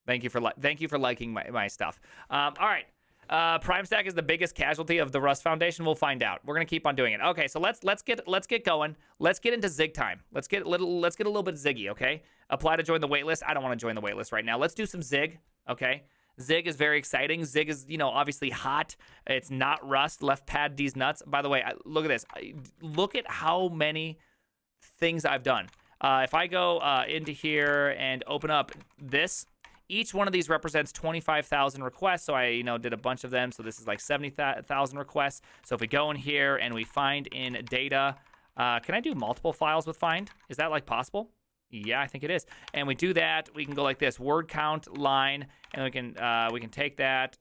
Thank you for liking my stuff. All right. Prime Stack is the biggest casualty of the Rust Foundation. We'll find out. We're gonna keep on doing it. Okay, so let's get going. Let's get into Zig time. Let's get a little bit Ziggy. Okay. Apply to join the waitlist. I don't want to join the waitlist right now. Let's do some Zig. Okay. Zig is very exciting. Zig is, obviously hot. It's not Rust. Left pad D's nuts. By the way, look at this. Look at how many things I've done. If I go into here and open up this, each one of these represents 25,000 requests. So I, did a bunch of them. So this is like 70,000 requests. So if we go in here and we find in data, can I do multiple files with find? Is that like possible? Yeah, I think it is. And we do that. We can go like this, word count line, and we can take that.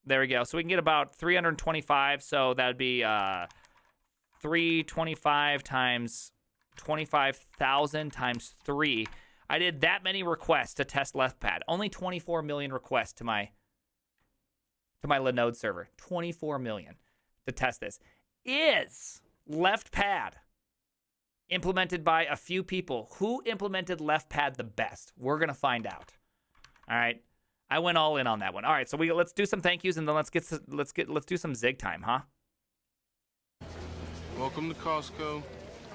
There we go. So we can get about 325. So that would be 325 times 25,000 times 3. I did that many requests to test left pad. Only 24 million requests to my Linode server. 24 million to test this. Is left pad implemented by a few people? Who implemented left pad the best? We're gonna find out. All right. I went all in on that one. All right, so let's do some thank yous and then let's do some Zig time, huh? Welcome to Costco.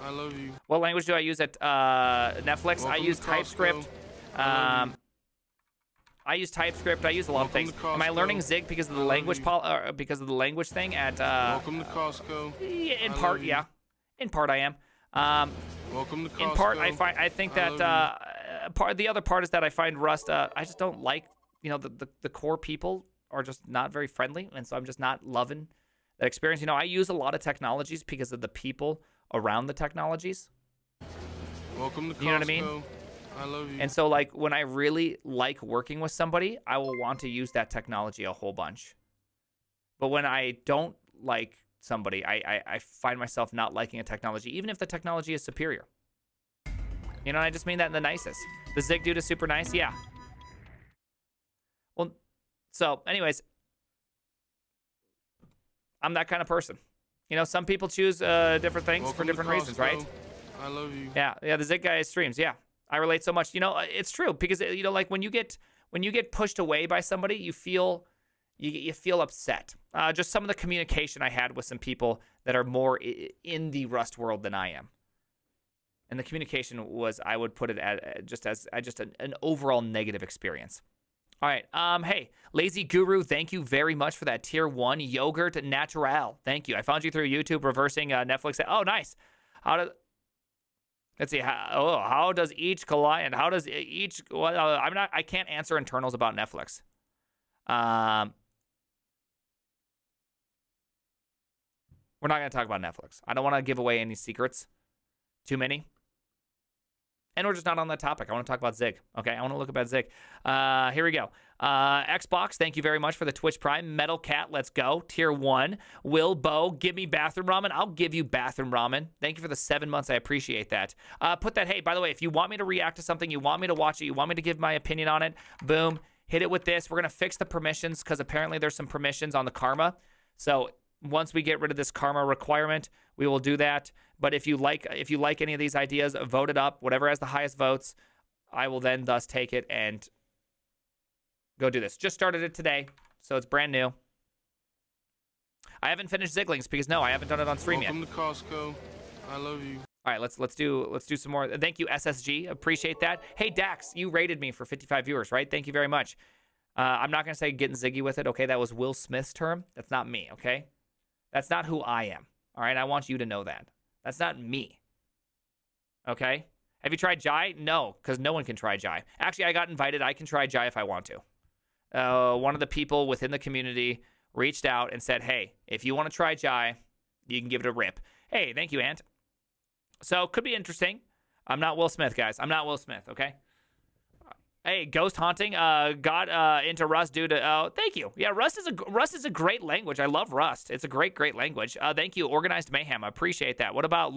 I love you. What language do I use at Netflix? Welcome I use TypeScript. I use TypeScript. I use a lot of things. Am I learning Zig because of the language thing at? Welcome to Costco. Yeah, in part, yeah. In part, I am. Welcome to Costco. In part, I think that the other part is that I find Rust. I just don't like, the core people are just not very friendly, and so I'm just not loving that experience. I use a lot of technologies because of the people around the technologies. Welcome to Costco. You know what I mean? I love you. And so, like, when I really like working with somebody, I will want to use that technology a whole bunch. But when I don't like somebody, I find myself not liking a technology, even if the technology is superior. I just mean that in the nicest. The Zig dude is super nice, yeah. Well, so, anyways, I'm that kind of person. Some people choose different things for different reasons, right? I love you. Yeah, the Zig guy streams, yeah. I relate so much. It's true because like when you get pushed away by somebody, you feel upset. Just some of the communication I had with some people that are more in the Rust world than I am, and the communication was, I would put it at just an overall negative experience. All right. Hey, Lazy Guru, thank you very much for that tier 1 yogurt natural. Thank you. I found you through YouTube reversing Netflix. Oh, nice. Let's see. How does each client? How does each? Well, I can't answer internals about Netflix. We're not going to talk about Netflix. I don't want to give away any secrets. Too many. And we're just not on that topic. I want to talk about Zig. Okay, I want to look about Zig. Here we go. Xbox, thank you very much for the Twitch Prime. Metal Cat, let's go. Tier 1. Will Bo, give me bathroom ramen. I'll give you bathroom ramen. Thank you for the 7 months. I appreciate that. Put that, hey, by the way, if you want me to react to something, you want me to watch it, you want me to give my opinion on it, boom, hit it with this. We're going to fix the permissions because apparently there's some permissions on the Karma. So once we get rid of this Karma requirement, we will do that. But if you like any of these ideas, vote it up. Whatever has the highest votes, I will then thus take it and go do this. Just started it today, so it's brand new. I haven't finished Ziglings because I haven't done it on stream Welcome yet. Welcome to Costco. I love you. All right, let's do some more. Thank you, SSG. Appreciate that. Hey, Dax, you rated me for 55 viewers, right? Thank you very much. I'm not gonna say getting ziggy with it. Okay, that was Will Smith's term. That's not me. Okay, that's not who I am. All right, I want you to know that. That's not me. Okay? Have you tried Jai? No, because no one can try Jai. Actually, I got invited. I can try Jai if I want to. One of the people within the community reached out and said, hey, if you want to try Jai, you can give it a rip. Hey, thank you, Ant. So, could be interesting. I'm not Will Smith, guys. I'm not Will Smith, okay? Hey, Ghost Haunting got into Rust due to... thank you. Yeah, Rust is a great language. I love Rust. It's a great language. Thank you, Organized Mayhem. I appreciate that. What about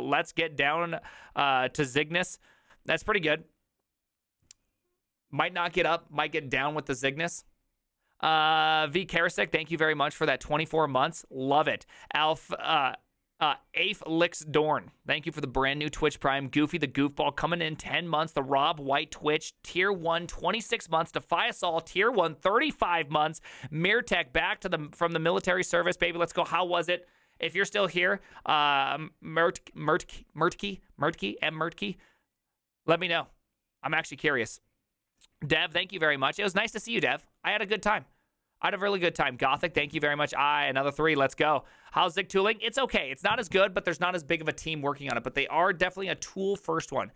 Let's Get Down to Zignus? That's pretty good. Might not get up. Might get down with the Zignus. V. Karasek, thank you very much for that 24 months. Love it. Afe Licks Dorn, thank you for the brand new Twitch Prime. Goofy the Goofball coming in 10 months. The Rob White Twitch, Tier 1, 26 months. Defy Us All, Tier 1, 35 months. Mirtech, back to from the military service, baby. Let's go. How was it? If you're still here, Mertke, let me know. I'm actually curious. Dev, thank you very much. It was nice to see you, Dev. I had a good time. I had a really good time. Gothic, thank you very much. Another 3. Let's go. How's Zig tooling? It's okay. It's not as good, but there's not as big of a team working on it. But they are definitely a tool first one.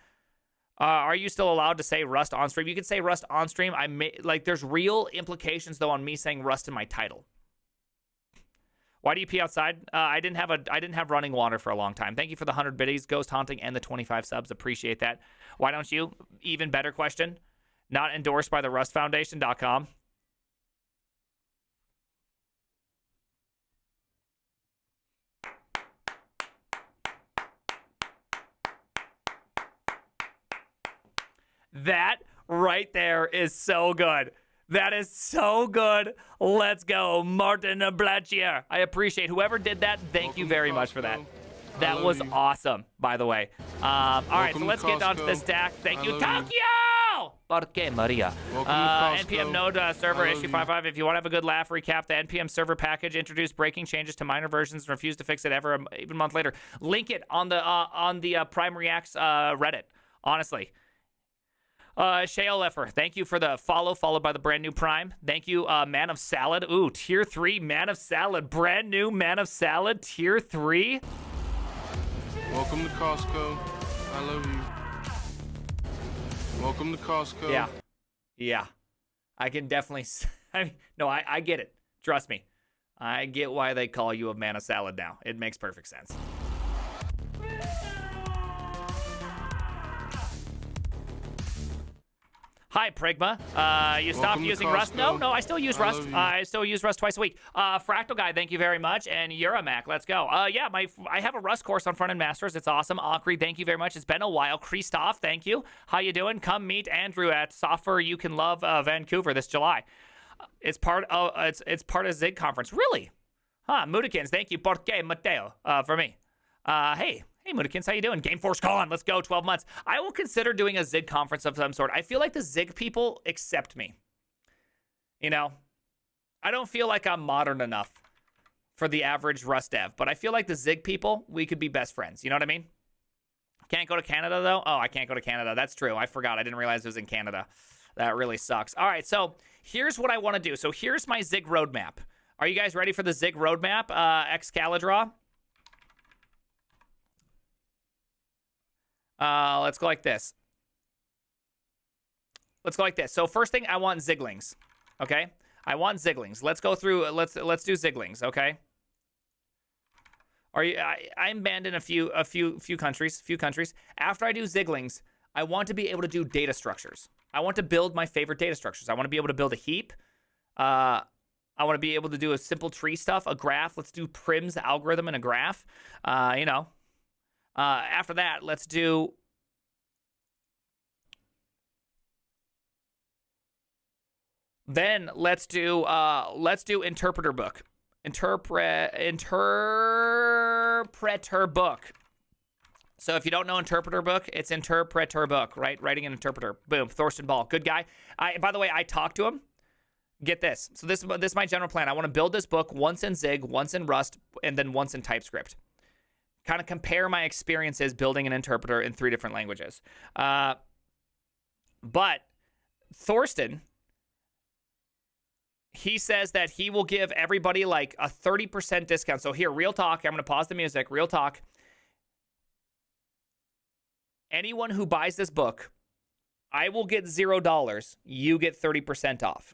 Are you still allowed to say Rust on stream? You can say Rust on stream. There's real implications though on me saying Rust in my title. Why do you pee outside? I didn't have running water for a long time. Thank you for the 100 biddies, Ghost Haunting, and the 25 subs. Appreciate that. Why don't you? Even better question. Not endorsed by the RustFoundation.com. That right there is so good. That is so good. Let's go, Martin Blachier. I appreciate whoever did that. Thank you very much for that. That was awesome, by the way. All right, so let's get down to this deck. Thank you, Tokyo! Porque Maria. NPM node server issue 55. If you want to have a good laugh, recap the NPM server package, introduce breaking changes to minor versions, and refuse to fix it ever, even a month later. Link it on the Prime Reacts Reddit, honestly. Shale Leffer, thank you for the follow, followed by the brand new Prime. Thank you, Man of Salad. Ooh, Tier 3 Man of Salad. Brand new Man of Salad, Tier 3. Welcome to Costco. I love you. Welcome to Costco. Yeah. I can definitely... I get it. Trust me. I get why they call you a Man of Salad now. It makes perfect sense. Hi, Prigma. You stopped using Rust? No, I still use Rust. I still use Rust twice a week. Fractal Guy, thank you very much. And Euramac, let's go. Yeah, I have a Rust course on Front End Masters. It's awesome. Akri, thank you very much. It's been a while. Christoph, thank you. How you doing? Come meet Andrew at Software You Can Love Vancouver this July. It's part of Zig conference. Really? Huh? Mudikins, thank you. Porque Mateo for me. Hey, Mudikins, how you doing? Gameforce Con, let's go, 12 months. I will consider doing a Zig conference of some sort. I feel like the Zig people accept me. You know? I don't feel like I'm modern enough for the average Rust dev, but I feel like the Zig people, we could be best friends. You know what I mean? Can't go to Canada, though? Oh, I can't go to Canada. That's true. I forgot. I didn't realize it was in Canada. That really sucks. All right, so here's what I want to do. So here's my Zig roadmap. Are you guys ready for the Zig roadmap, Excalidraw? Let's go like this. So first thing, I want Ziglings. Okay? I want Ziglings. Let's go through. Let's do Ziglings. Okay? I'm banned in a few countries. After I do Ziglings, I want to be able to do data structures. I want to build my favorite data structures. I want to be able to build a heap. I want to be able to do a simple tree stuff, a graph. Let's do Prim's algorithm in a graph. After that, let's do interpreter book. Interpreter book. So if you don't know interpreter book, it's interpreter book, right? Writing an interpreter. Boom. Thorsten Ball, good guy. By the way, I talked to him. Get this. So this is my general plan. I want to build this book once in Zig, once in Rust, and then once in TypeScript. Kind of compare my experiences building an interpreter in 3 different languages. But Thorsten, he says that he will give everybody like a 30% discount. So here, real talk. I'm going to pause the music. Real talk. Anyone who buys this book, I will get $0. You get 30% off.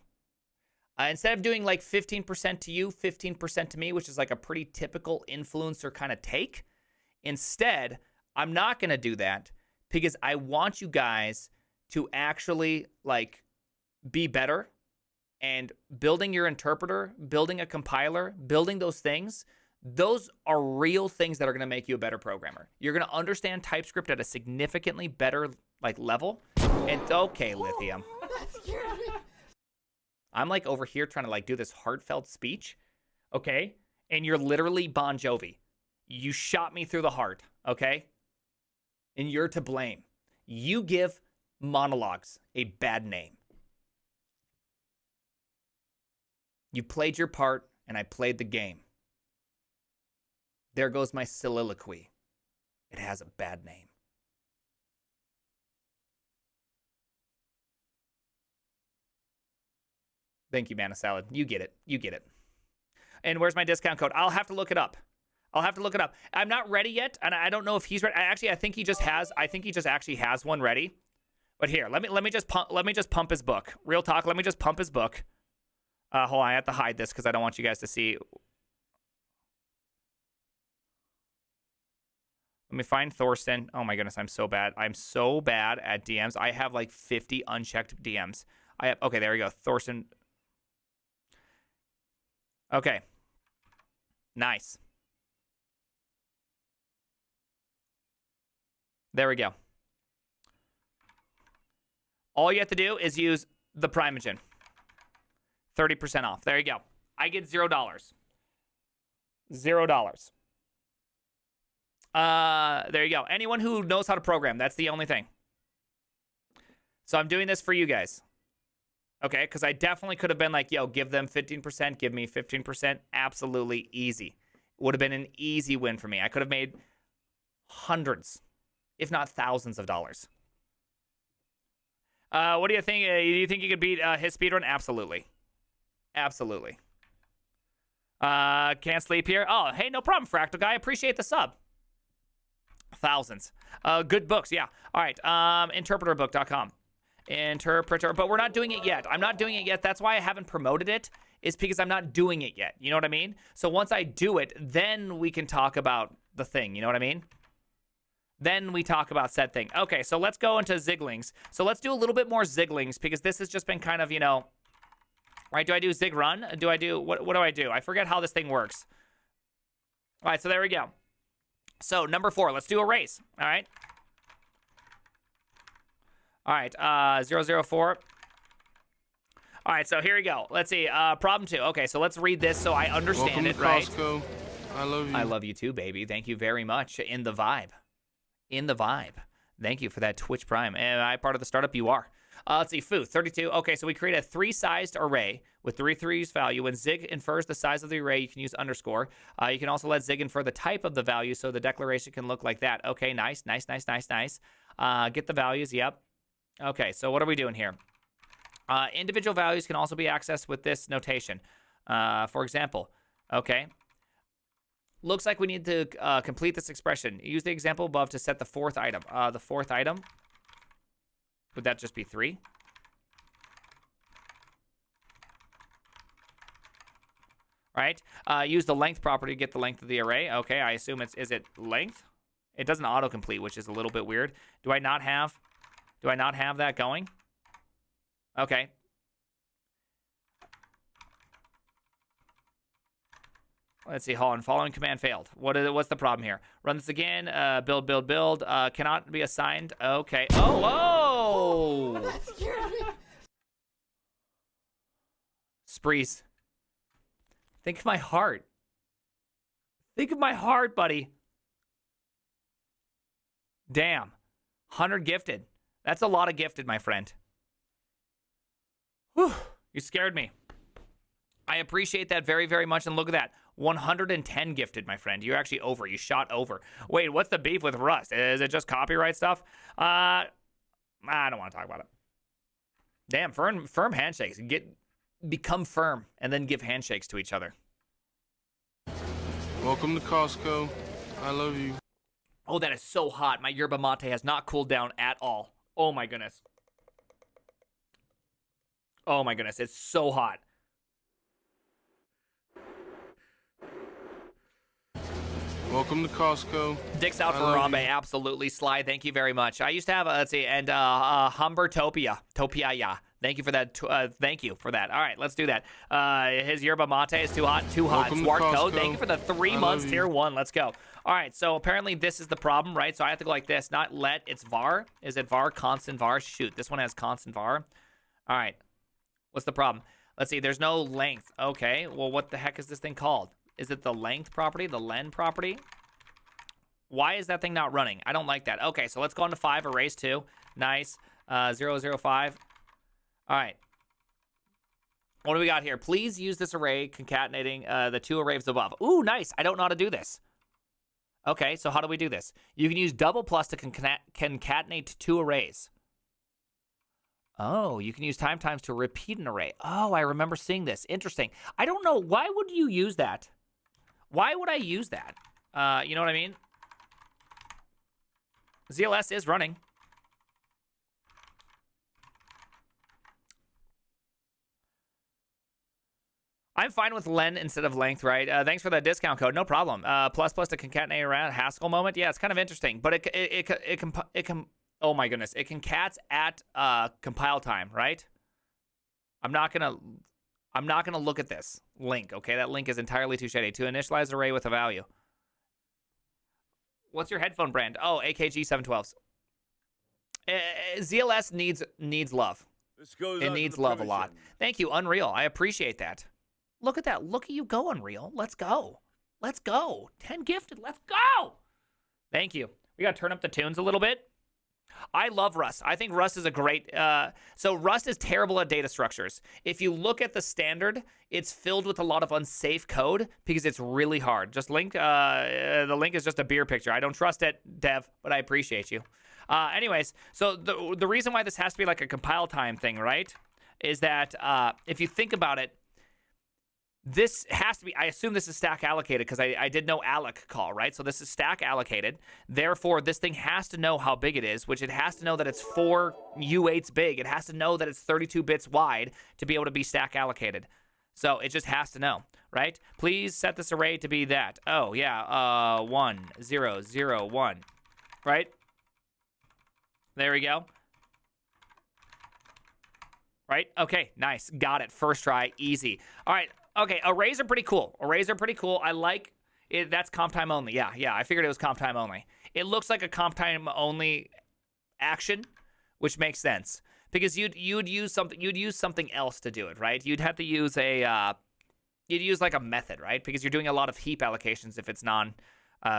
Instead of doing like 15% to you, 15% to me, which is like a pretty typical influencer kind of take. Instead, I'm not going to do that because I want you guys to actually like be better, and building your interpreter, building a compiler, building those things, those are real things that are going to make you a better programmer. You're going to understand TypeScript at a significantly better like level. And okay, Lithium. I'm like over here trying to like do this heartfelt speech, okay? And you're literally Bon Jovi. You shot me through the heart, okay? And you're to blame. You give monologues a bad name. You played your part, and I played the game. There goes my soliloquy. It has a bad name. Thank you, Mana Salad. You get it. You get it. And where's my discount code? I'll have to look it up. I'm not ready yet, and I don't know if he's ready. I think he just has. I think he just actually has one ready. But here, let me just pump his book. Real talk. Let me just pump his book. Hold on, I have to hide this because I don't want you guys to see. Let me find Thorsten. Oh my goodness, I'm so bad. I'm so bad at DMs. I have like 50 unchecked DMs. Okay, there we go. Thorsten. Okay. Nice. There we go. All you have to do is use the Primogen. 30% off. There you go. I get $0. $0. There you go. Anyone who knows how to program, that's the only thing. So I'm doing this for you guys. Okay, because I definitely could have been like, yo, give them 15%, give me 15%. Absolutely easy. Would have been an easy win for me. I could have made hundreds, if not thousands of dollars. What do you think? Do you think you could beat his speedrun? Absolutely. Absolutely. Can't sleep here. Oh, hey, no problem, Fractal Guy. Appreciate the sub. Thousands. Good books, yeah. All right, interpreterbook.com. Interpreter, but we're not doing it yet. I'm not doing it yet. That's why I haven't promoted it, is because I'm not doing it yet. You know what I mean? So once I do it, then we can talk about the thing. You know what I mean? Then we talk about said thing. Okay, so let's go into Ziglings. So let's do a little bit more Ziglings because this has just been kind of, you know, right? Do I do Zig Run? What do I do? I forget how this thing works. All right, so there we go. So number 4, let's do a race. All right. All right, 004. All right, so here we go. Let's see. Problem 2. Okay, so let's read this so I understand it, right? Costco. I love you. I love you too, baby. Thank you very much. In the vibe. In the vibe. Thank you for that Twitch Prime. Am I part of the startup? You are. Let's see. Foo, 32. Okay, so we create a 3-sized array with 3 3's value. When Zig infers the size of the array, you can use underscore. You can also let Zig infer the type of the value so the declaration can look like that. Okay, nice. Get the values. Yep. Okay, so what are we doing here? Individual values can also be accessed with this notation. For example, okay. Looks like we need to complete this expression. Use the example above to set the 4th item. The 4th item, would that just be 3? Right? Use the length property to get the length of the array. Okay, I assume is it length? It doesn't autocomplete, which is a little bit weird. Do I not have that going? Okay. Let's see. Hold on. Following command failed. What's the problem here? Run this again. Build. Cannot be assigned. Okay. Oh, whoa! That scared me. Sprees. Think of my heart. Think of my heart, buddy. Damn. 100 gifted. That's a lot of gifted, my friend. Whew. You scared me. I appreciate that very, very much. And look at that. 110 gifted, my friend. You're actually over. You shot over. Wait, what's the beef with Rust? Is it just copyright stuff? I don't want to talk about it. Damn, firm handshakes. Become firm and then give handshakes to each other. Welcome to Costco. I love you. Oh, that is so hot. My yerba mate has not cooled down at all. Oh my goodness. Oh my goodness, it's so hot. Welcome to Costco. Dick's out for Harambe, absolutely. Sly, thank you very much. I used to have, let's see, and Humbertopia. Yeah. Thank you for that. Thank you for that. All right, let's do that. His yerba mate is too hot. Welcome Swart to Costco. code. Thank you for the 3 months tier 1. Let's go. All right, so apparently this is the problem, right? So I have to go like this. Not let, it's var. Is it var? Constant var? Shoot, this one has constant var. All right, what's the problem? Let's see, there's no length. Okay, well, what the heck is this thing called? Is it the length property, the len property? Why is that thing not running? I don't like that. Okay, so let's go on to 5, erase 2. Nice. 0, 0, 5. All right. What do we got here? Please use this array concatenating the 2 arrays above. Ooh, nice. I don't know how to do this. Okay, so how do we do this? You can use double plus to concatenate 2 arrays. Oh, you can use times to repeat an array. Oh, I remember seeing this. Interesting. I don't know. Why would you use that? Why would I use that? You know what I mean? ZLS is running. I'm fine with len instead of length, right? Thanks for that discount code. No problem. Plus to concatenate around Haskell moment. Yeah, it's kind of interesting, but it can. Oh my goodness, it concats at compile time, right? I'm not gonna look at this link. Okay, that link is entirely too shady. To initialize array with a value. What's your headphone brand? Oh, AKG 712s. ZLS needs love. It needs love a lot. Thank you, Unreal. I appreciate that. Look at that. Look at you go, Unreal. Let's go. Let's go. 10 gifted. Let's go. Thank you. We got to turn up the tunes a little bit. I love Rust. I think Rust is a great... so Rust is terrible at data structures. If you look at the standard, it's filled with a lot of unsafe code because it's really hard. Just link... the link is just a beer picture. I don't trust it, Dev, but I appreciate you. Anyways, so the reason why this has to be like a compile time thing, right, is that if you think about it, this has to be, I assume this is stack allocated because I did no alloc call, right? So this is stack allocated. Therefore, this thing has to know how big it is, which it has to know that it's 4 U8s big. It has to know that it's 32 bits wide to be able to be stack allocated. So it just has to know, right? Please set this array to be that. Oh, yeah, 1, 0, 0, 1, right? There we go. Right? Okay, nice. Got it. First try. Easy. All right. Okay, arrays are pretty cool. Arrays are pretty cool. I like it. That's comp time only. Yeah, I figured it was comp time only. It looks like a comp time only action, which makes sense because you'd use something else to do it, right? You'd have to use you'd use like a method, right? Because you're doing a lot of heap allocations if it's non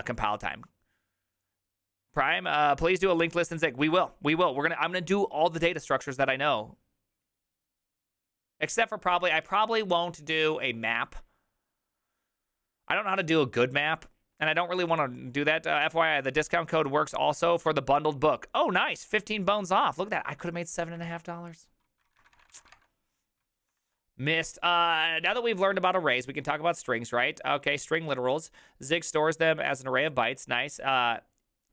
compile time. Prime, please do a linked list in Zig. We will. I'm gonna do all the data structures that I know. Except for I probably won't do a map. I don't know how to do a good map, and I don't really want to do that. FYI, the discount code works also for the bundled book. Oh, nice. 15 bones off. Look at that. I could have made $7.50. Missed. Now that we've learned about arrays, we can talk about strings, right? Okay, string literals. Zig stores them as an array of bytes. Nice.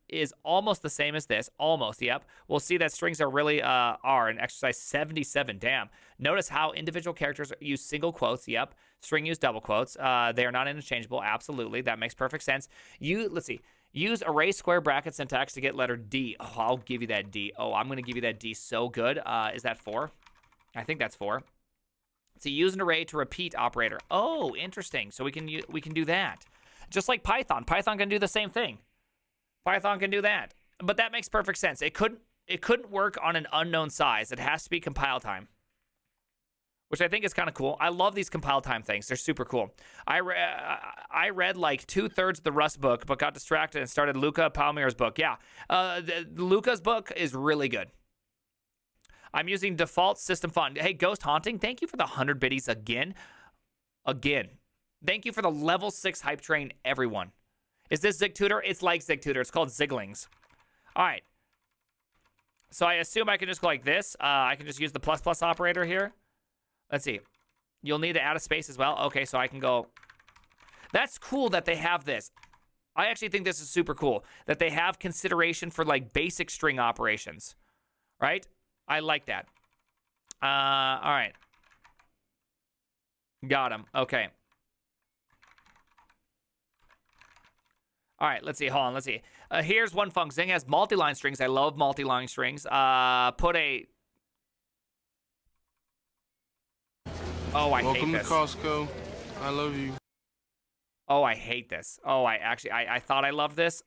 Is almost the same as this. Almost, yep. We'll see that strings are really are in exercise 77. Damn. Notice how individual characters use single quotes. Yep. String use double quotes. They are not interchangeable. Absolutely. That makes perfect sense. Let's see. Use array square bracket syntax to get letter D. Oh, I'll give you that D. Oh, I'm going to give you that D so good. Is that 4? I think that's 4. So use an array to repeat operator. Oh, interesting. So we can do that. Just like Python. Python can do the same thing. Python can do that. But that makes perfect sense. It couldn't work on an unknown size. It has to be compile time, which I think is kind of cool. I love these compile time things. They're super cool. I read like 2/3 of the Rust book, but got distracted and started Luca Palmier's book. Yeah, Luca's book is really good. I'm using default system font. Hey, Ghost Haunting, thank you for the 100 biddies again. Thank you for the level 6 hype train, everyone. Is this ZigTutor? It's like ZigTutor. It's called Ziglings. All right. So I assume I can just go like this. I can just use the ++ operator here. Let's see. You'll need to add a space as well. Okay, so I can go. That's cool that they have this. I actually think this is super cool that they have consideration for like basic string operations, right? I like that. All right. Got him. Okay. All right, let's see. Hold on. Let's see. Here's one func. Zing has multi-line strings. I love multi-line strings. Put a... Oh, I hate this. Welcome to Costco. I love you. Oh, I hate this. Oh, I thought I loved this.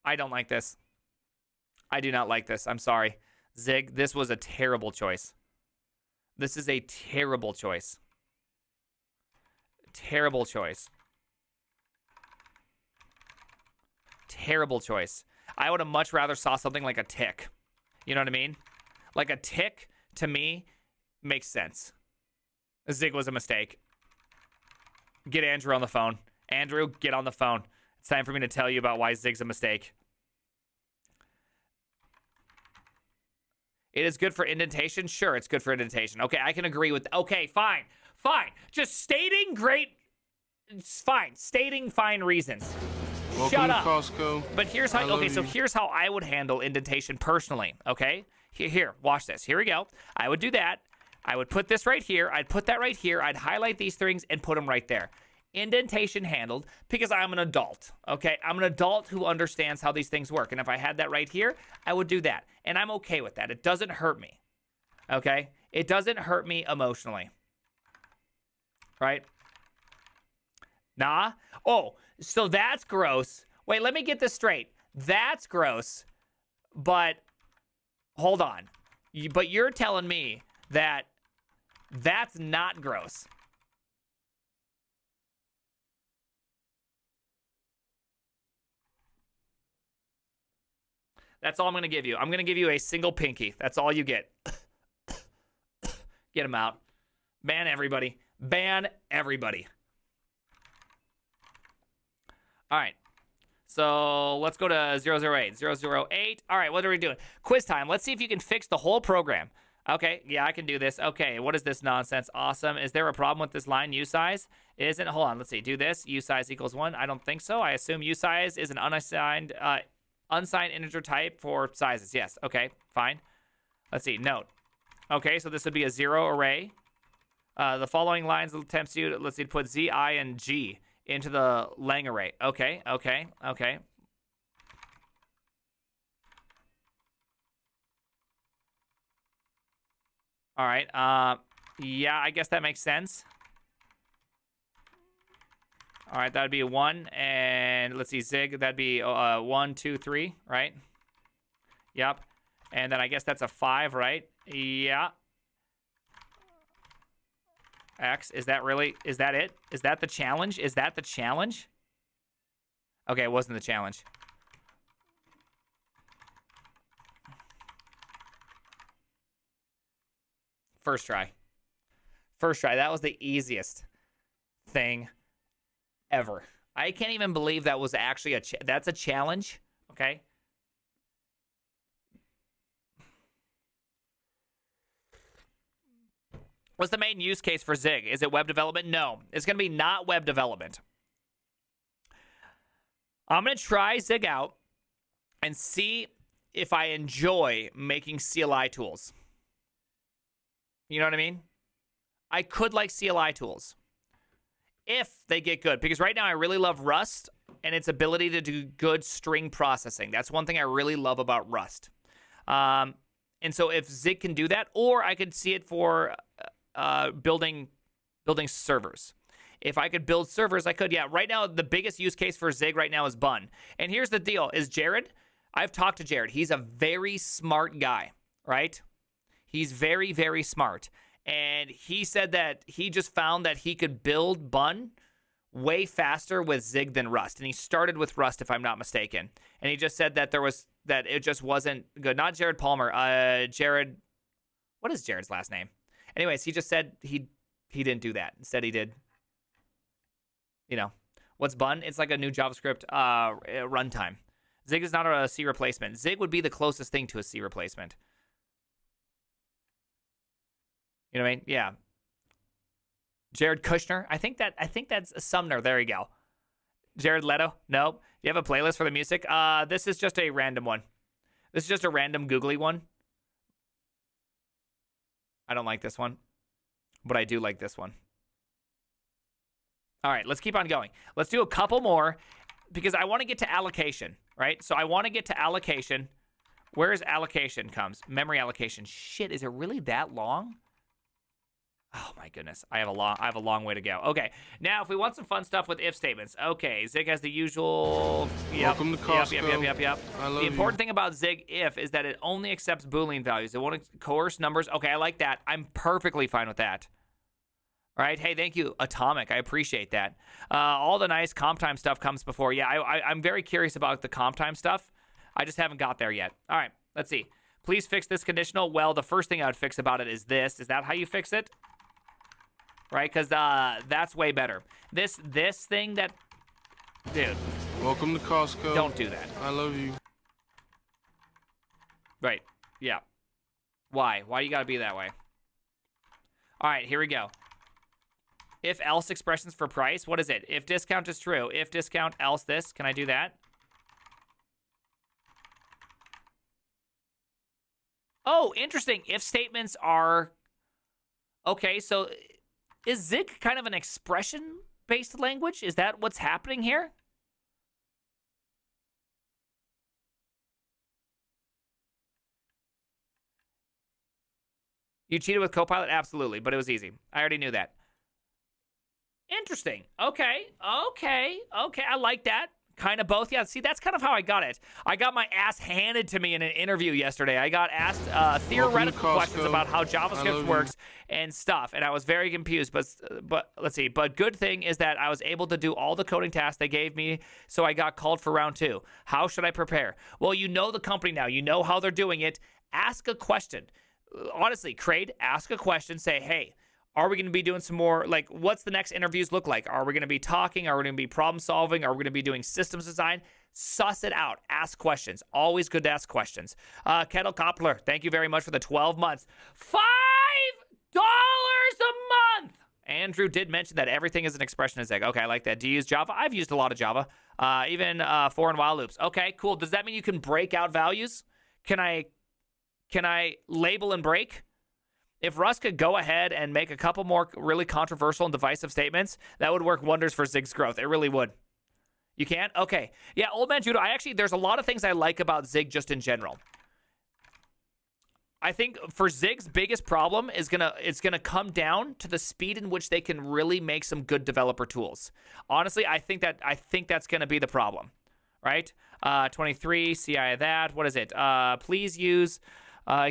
I don't like this. I do not like this. I'm sorry. Zig, this was a terrible choice. This is a terrible choice. Terrible choice. Terrible choice. I would have much rather saw something like a tick. You know what I mean? Like a tick, to me, makes sense. Zig was a mistake. Get Andrew on the phone. Andrew, get on the phone. It's time for me to tell you about why Zig's a mistake. It is good for indentation? Sure, it's good for indentation. Okay, I can agree with... Okay, fine. Fine. Just stating great... It's fine. Stating fine reasons. Welcome Shut to up. Costco. But here's how... I love Okay, so you. here's how I would handle indentation personally, okay? Here, watch this. Here we go. I would do that. I would put this right here. I'd put that right here. I'd highlight these things and put them right there. Indentation handled because I'm an adult, okay? I'm an adult who understands how these things work. And if I had that right here, I would do that. And I'm okay with that. It doesn't hurt me, okay? It doesn't hurt me emotionally, right? Nah? Oh, so that's gross. Wait, let me get this straight. That's gross, but hold on. But you're telling me that that's not gross. That's all I'm going to give you. I'm going to give you a single pinky. That's all you get. Get him out. Ban everybody. Ban everybody. All right. So let's go to 008. 008. All right, what are we doing? Quiz time. Let's see if you can fix the whole program. Okay, yeah, I can do this. Okay, what is this nonsense? Awesome. Is there a problem with this line U size? It isn't. Hold on, let's see. Do this. U size equals 1. I don't think so. I assume U size is an unsigned integer type for sizes. Yes, okay, fine. Let's see. Note. Okay, so this would be a 0 array. The following lines attempts you, let's see, to put Z, I, and G into the Lang array. Okay. All right. Yeah, I guess that makes sense. All right, that'd be a 1, and let's see, Zig, that'd be 1, 2, 3, right? Yep. And then I guess that's a 5, right? Yeah. X, is that it? Is that the challenge? Is that the challenge? Okay, it wasn't the challenge. First try. That was the easiest thing ever. I can't even believe that was actually that's a challenge, okay? What's the main use case for Zig? Is it web development? No, it's going to be not web development. I'm going to try Zig out and see if I enjoy making CLI tools. You know what I mean? I could like CLI tools if they get good, because right now I really love Rust and its ability to do good string processing. That's one thing I really love about Rust. And so if Zig can do that, or I could see it for building servers. If I could build servers, I could. Yeah, right now the biggest use case for Zig right now is Bun. And here's the deal: is Jared? I've talked to Jared. He's a very smart guy, right? He's very, very smart. And he said that he just found that he could build Bun way faster with Zig than Rust. And he started with Rust, if I'm not mistaken. And he just said that it just wasn't good. Not Jared Palmer. Jared, what is Jared's last name? Anyways, he just said he didn't do that. Instead, he did, what's Bun? It's like a new JavaScript runtime. Zig is not a C replacement. Zig would be the closest thing to a C replacement. You know what I mean? Yeah. Jared Kushner. I think that's Sumner. There you go. Jared Leto. Nope. Do you have a playlist for the music? This is just a random one. This is just a random googly one. I don't like this one, but I do like this one. All right, let's keep on going. Let's do a couple more because I want to get to allocation, right? So I want to get to allocation. Where's allocation comes? Memory allocation. Shit, is it really that long? Oh my goodness, I have a long way to go. Okay, now if we want some fun stuff with if statements, okay, Zig has the usual. Welcome to Costco. Yep. I love The important you. thing about Zig if is that it only accepts Boolean values. It won't coerce numbers. Okay, I like that. I'm perfectly fine with that. Right? Hey, thank you, Atomic. I appreciate that. All the nice comp time stuff comes before. Yeah, I'm very curious about the comp time stuff. I just haven't got there yet. All right, let's see. Please fix this conditional. Well, the first thing I would fix about it is this. Is that how you fix it? Right? Because that's way better. This thing that... Dude. Welcome to Costco. Don't do that. I love you. Right. Yeah. Why? Why you gotta be that way? All right, here we go. If else expressions for price, what is it? If discount is true. If discount else this. Can I do that? Oh, interesting. If statements are... Okay, so is Zig kind of an expression-based language? Is that what's happening here? You cheated with Copilot? Absolutely, but it was easy. I already knew that. Interesting. Okay. I like that. Kind of both. Yeah, see, that's kind of how I got it. I got my ass handed to me in an interview yesterday. I got asked theoretical questions about how JavaScript works and stuff, and I was very confused. But let's see. But good thing is that I was able to do all the coding tasks they gave me, so I got called for round 2. How should I prepare? Well, you know the company now. You know how they're doing it. Ask a question. Honestly, Craig, ask a question. Say, hey, are we going to be doing some more, like, what's the next interviews look like? Are we going to be talking? Are we going to be problem solving? Are we going to be doing systems design? Suss it out. Ask questions. Always good to ask questions. Kettle Koppler, thank you very much for the 12 months. $5 a month! Andrew did mention that everything is an expression of Zig. Okay, I like that. Do you use Java? I've used a lot of Java. Even for and while loops. Okay, cool. Does that mean you can break out values? Can I label and break? If Rust could go ahead and make a couple more really controversial and divisive statements, that would work wonders for Zig's growth. It really would. You can't? Okay. Yeah, Old Man Judo, there's a lot of things I like about Zig just in general. I think for Zig's biggest problem is it's gonna come down to the speed in which they can really make some good developer tools. Honestly, I think that's gonna be the problem, right? 23 CI that. What is it? Please use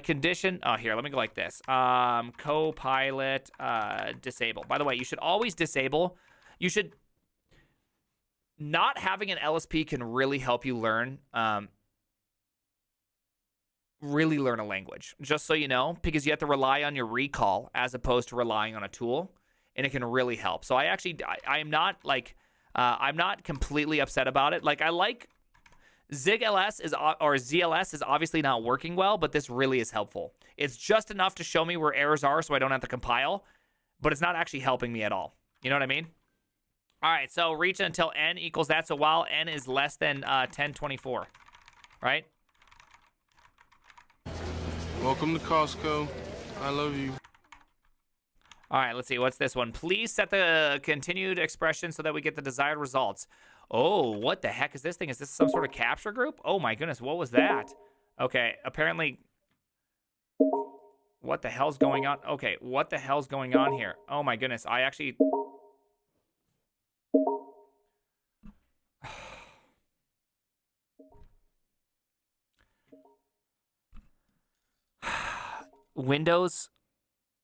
condition. Oh, here, let me go like this. Copilot disable. By the way, you should always disable. You should not having an LSP can really help you learn. Really learn a language, just so you know, because you have to rely on your recall as opposed to relying on a tool, and it can really help. So I'm not like, I'm not completely upset about it. Like, I like ZigLS or ZLS is obviously not working well, but this really is helpful. It's just enough to show me where errors are so I don't have to compile, but it's not actually helping me at all. You know what I mean? All right, so reach until n equals that. So while n is less than 1024, right? Welcome to Costco. I love you. All right, let's see. What's this one? Please set the continued expression so that we get the desired results. Oh, what the heck is this thing? Is this some sort of capture group? Oh my goodness, what was that? Okay, apparently... What the hell's going on? Okay, what the hell's going on here? Oh my goodness, I actually... Windows...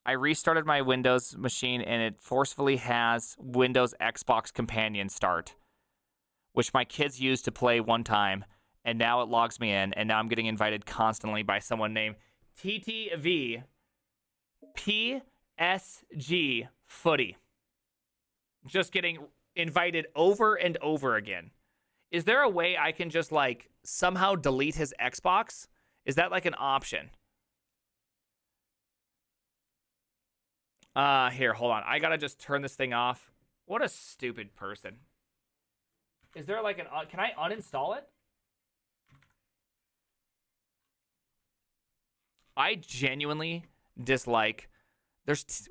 I restarted my Windows machine and it forcefully has Windows Xbox Companion start, which my kids used to play one time, and now it logs me in, and now I'm getting invited constantly by someone named TTV PSG Footy. Just getting invited over and over again. Is there a way I can just, like, somehow delete his Xbox? Is that, like, an option? Here, hold on. I gotta just turn this thing off. What a stupid person. Is there like can I uninstall it? I genuinely dislike, there's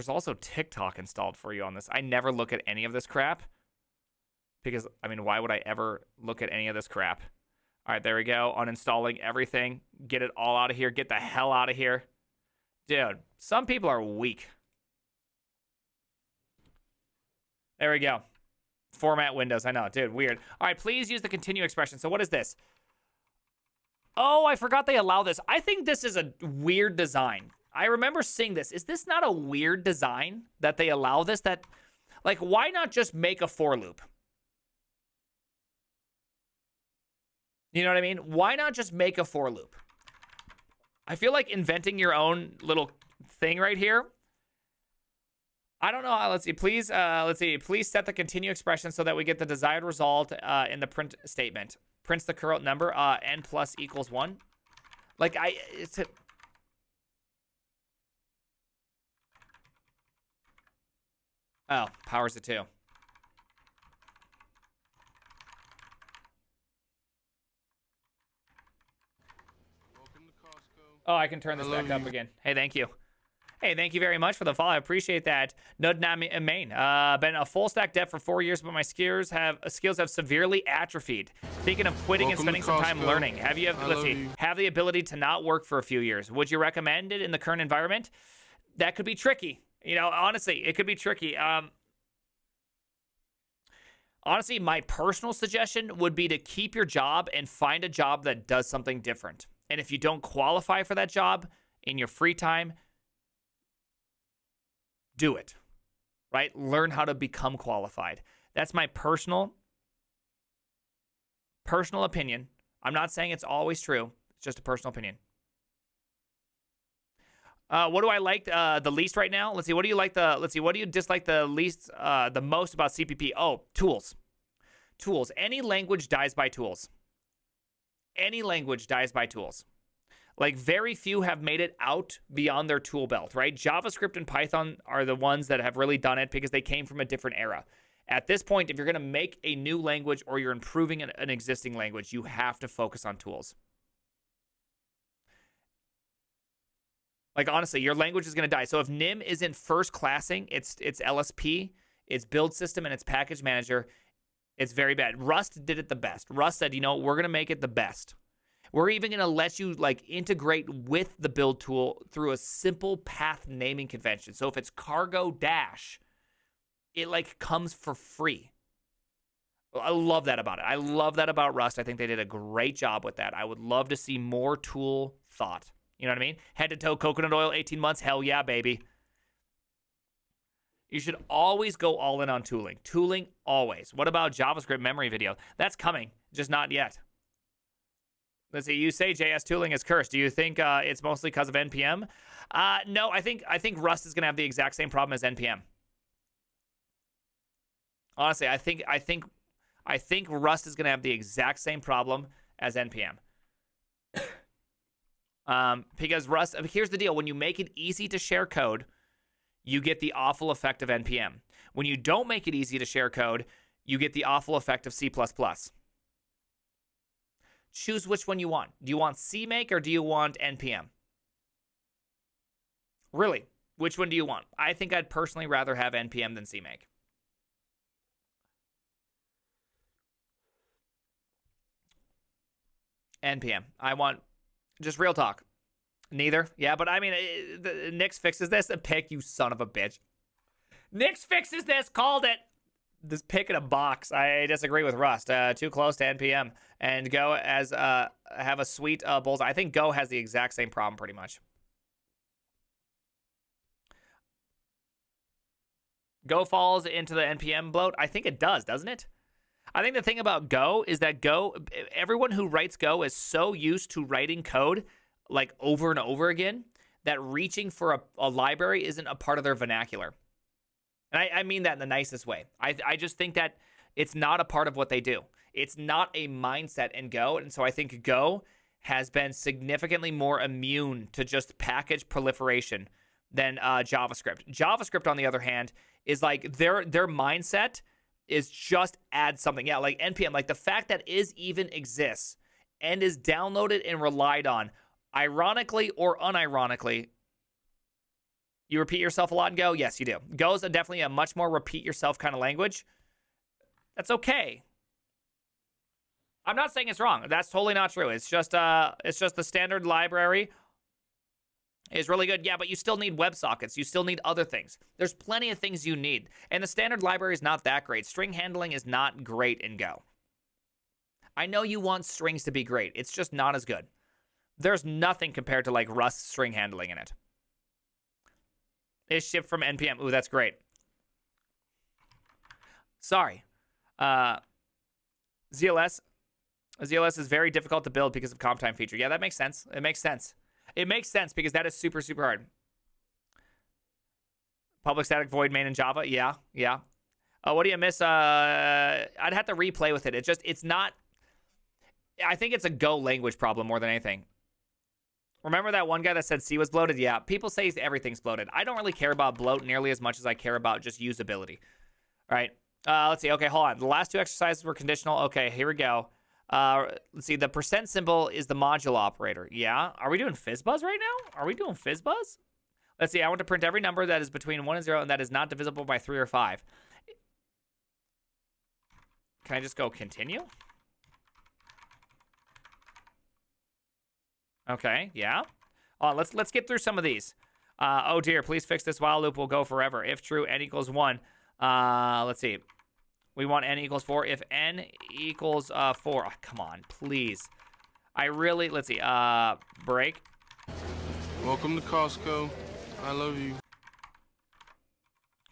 also TikTok installed for you on this. I never look at any of this crap because, I mean, why would I ever look at any of this crap? All right, there we go. Uninstalling everything. Get it all out of here. Get the hell out of here. Dude, some people are weak. There we go. Format Windows. I know, dude, weird. All right, please use the continue expression. So what is this? Oh, I forgot they allow this. I think this is a weird design. I remember seeing this. Is this not a weird design that they allow this? That, like, why not just make a for loop? You know what I mean? Why not just make a for loop? I feel like inventing your own little thing right here. I don't know. Let's see. Please set the continue expression so that we get the desired result in the print statement. Prints the current number, n plus equals 1. Like, oh, powers of 2. Welcome to Costco. Oh, I can turn this back up again. Hey, thank you. Hey, thank you very much for the follow. I appreciate that. Nudnam Main. Been a full stack dev for 4 years, but my skills have severely atrophied. Thinking of quitting and spending some time learning. Have the ability to not work for a few years. Would you recommend it in the current environment? That could be tricky. You know, honestly, it could be tricky. Honestly, my personal suggestion would be to keep your job and find a job that does something different. And if you don't qualify for that job in your free time, do it, right? Learn how to become qualified. That's my personal opinion. I'm not saying it's always true. It's just a personal opinion. What do I like the least right now? Let's see. What do you dislike the least, the most about CPP? Oh, tools. Tools. Any language dies by tools. Any language dies by tools. Like, very few have made it out beyond their tool belt, right? JavaScript and Python are the ones that have really done it because they came from a different era. At this point, if you're going to make a new language or you're improving an existing language, you have to focus on tools. Like, honestly, your language is going to die. So if Nim isn't first classing its LSP, its build system, and its package manager, it's very bad. Rust did it the best. Rust said, you know, we're going to make it the best. We're even going to let you, like, integrate with the build tool through a simple path naming convention. So if it's cargo dash, it, like, comes for free. I love that about it. I love that about Rust. I think they did a great job with that. I would love to see more tool thought. You know what I mean? Head to toe coconut oil, 18 months. Hell yeah, baby. You should always go all in on tooling. Tooling, always. What about JavaScript memory video? That's coming, just not yet. Let's see. You say JS tooling is cursed. Do you think it's mostly because of NPM? No, I think Rust is going to have the exact same problem as NPM. Honestly, I think Rust is going to have the exact same problem as NPM. Because Rust, here's the deal. When you make it easy to share code, you get the awful effect of NPM. When you don't make it easy to share code, you get the awful effect of C++. Choose which one you want. Do you want CMake or do you want NPM? Really, which one do you want? I think I'd personally rather have NPM than CMake. NPM. I want, just real talk. Neither. Yeah, but I mean, Nix fixes this. A pick, you son of a bitch. Nix fixes this. Called it. This pick in a box. I disagree with Rust. Too close to NPM. And Go as have a sweet bullseye. I think Go has the exact same problem pretty much. Go falls into the NPM bloat. I think it does, doesn't it? I think the thing about Go is that Go, everyone who writes Go is so used to writing code like over and over again that reaching for a library isn't a part of their vernacular. And I mean that in the nicest way. I just think that it's not a part of what they do. It's not a mindset in Go. And so I think Go has been significantly more immune to just package proliferation than JavaScript. JavaScript, on the other hand, is like their mindset is just add something. Yeah, like NPM, like the fact that is even exists and is downloaded and relied on, ironically or unironically. You repeat yourself a lot in Go? Yes, you do. Go is definitely a much more repeat yourself kind of language. That's okay. I'm not saying it's wrong. That's totally not true. It's just the standard library is really good. Yeah, but you still need WebSockets. You still need other things. There's plenty of things you need. And the standard library is not that great. String handling is not great in Go. I know you want strings to be great. It's just not as good. There's nothing compared to like Rust string handling in it. Is shipped from NPM. Ooh, that's great. Sorry. ZLS is very difficult to build because of comp time feature. Yeah, that makes sense. It makes sense. It makes sense because that is super, super hard. Public static void main in Java. Yeah. What do you miss? I'd have to replay with it. It's not. I think it's a Go language problem more than anything. Remember that one guy that said C was bloated? Yeah, people say everything's bloated. I don't really care about bloat nearly as much as I care about just usability. All right. Let's see. Okay, hold on. The last two exercises were conditional. Okay, here we go. Let's see. The percent symbol is the module operator. Yeah. Are we doing FizzBuzz right now? Are we doing FizzBuzz? Let's see. I want to print every number that is between 1 and 0 and that is not divisible by 3 or 5. Can I just go continue? Okay, yeah. Let's get through some of these. Oh dear, please fix this while loop will go forever. If true, n equals 1. Let's see. We want n equals 4. If n equals 4. Oh, come on, please. Let's see. Break. Welcome to Costco. I love you.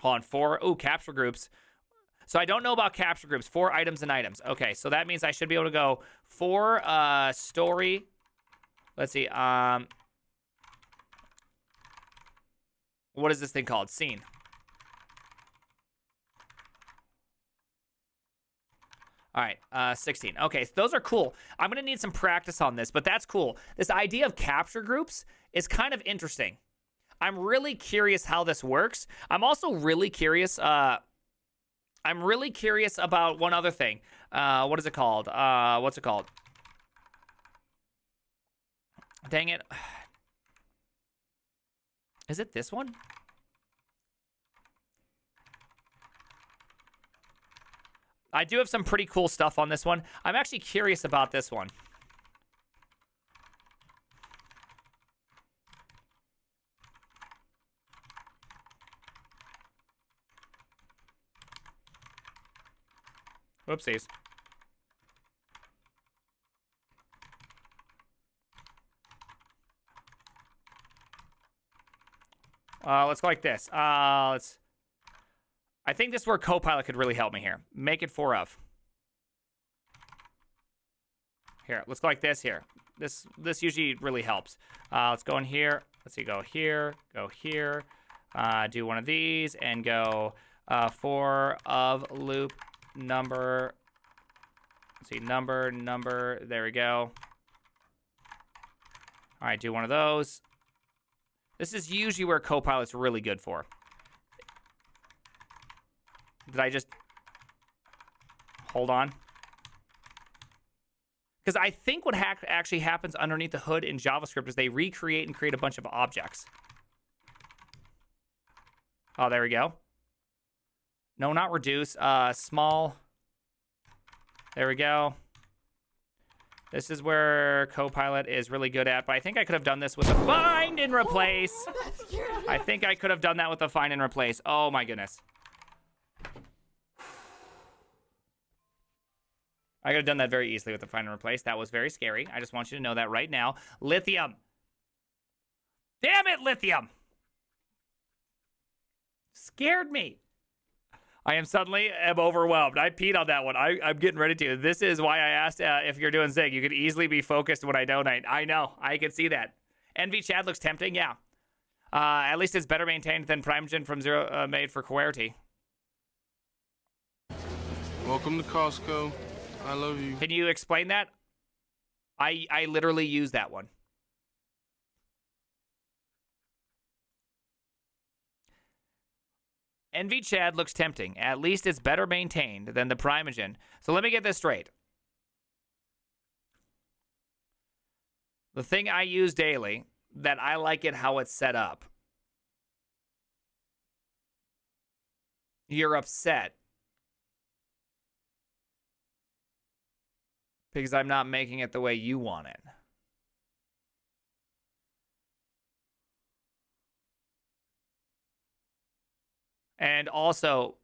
Hold on, 4. Ooh, capture groups. So I don't know about capture groups. 4 items and items. Okay, so that means I should be able to go 4 story. Let's see. What is this thing called? Scene. All right, 16. Okay, so those are cool. I'm going to need some practice on this, but that's cool. This idea of capture groups is kind of interesting. I'm really curious how this works. I'm also really curious. I'm really curious about one other thing. What is it called? What's it called? Dang it. Is it this one? I do have some pretty cool stuff on this one. I'm actually curious about this one. Whoopsies. Let's go like this. I think this is where Copilot could really help me here. Make it 4 of. Here, let's go like this here. This usually really helps. Let's go in here. Let's see, go here, do one of these, and go 4 of loop number. Let's see, number. There we go. All right, do one of those. This is usually where Copilot's really good for. Did I just hold on? Because I think what actually happens underneath the hood in JavaScript is they recreate and create a bunch of objects. Oh, there we go. No, not reduce. Small. There we go. This is where Copilot is really good at, but I think I could have done this with a find and replace. I think I could have done that with a find and replace. Oh my goodness. I could have done that very easily with the find and replace. That was very scary. I just want you to know that right now. Lithium. Damn it, Lithium. Scared me. I am suddenly overwhelmed. I peed on that one. I'm getting ready to. This is why I asked if you're doing Zig. You could easily be focused when I donate. I know. I can see that. NV Chad looks tempting. Yeah. At least it's better maintained than Primegen from Zero made for QWERTY. Welcome to Costco. I love you. Can you explain that? I literally use that one. NV Chad looks tempting. At least it's better maintained than the Primegen. So let me get this straight. The thing I use daily, that I like it how it's set up. You're upset. Because I'm not making it the way you want it. And also,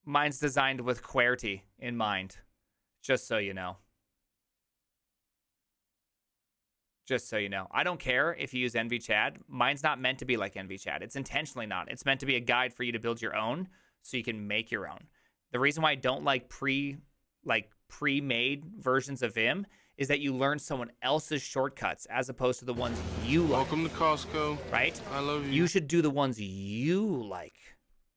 mine's designed with QWERTY in mind, just so you know. Just so you know. I don't care if you use NVChat. Mine's not meant to be like NVChat. It's intentionally not. It's meant to be a guide for you to build your own so you can make your own. The reason why I don't like pre-made versions of Vim is that you learn someone else's shortcuts as opposed to the ones you like. Welcome to Costco. Right? I love you. You should do the ones you like,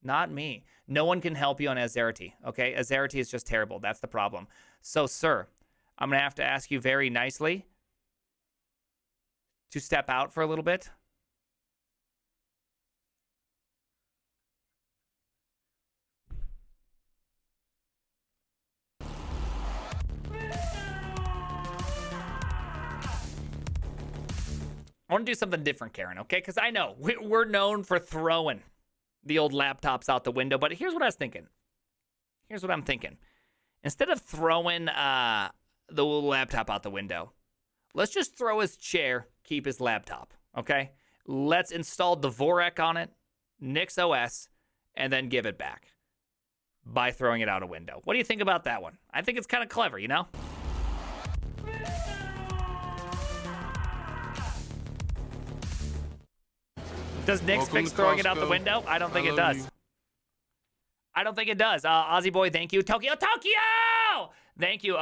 not me. No one can help you on Azerity, okay? Azerity is just terrible. That's the problem. So, sir, I'm going to have to ask you very nicely to step out for a little bit. I want to do something different, Karen, okay? Because I know we're known for throwing the old laptops out the window, but here's what I was thinking. Here's what I'm thinking. Instead of throwing the old laptop out the window, let's just throw his chair, keep his laptop, okay? Let's install Dvorak on it, Nix OS, and then give it back by throwing it out a window. What do you think about that one? I think it's kind of clever, you know? Does Nix Welcome fix to throwing it out the Costco. window? I don't think I it love does. you. I don't think it does. Aussie Boy, thank you. Tokyo! Thank you.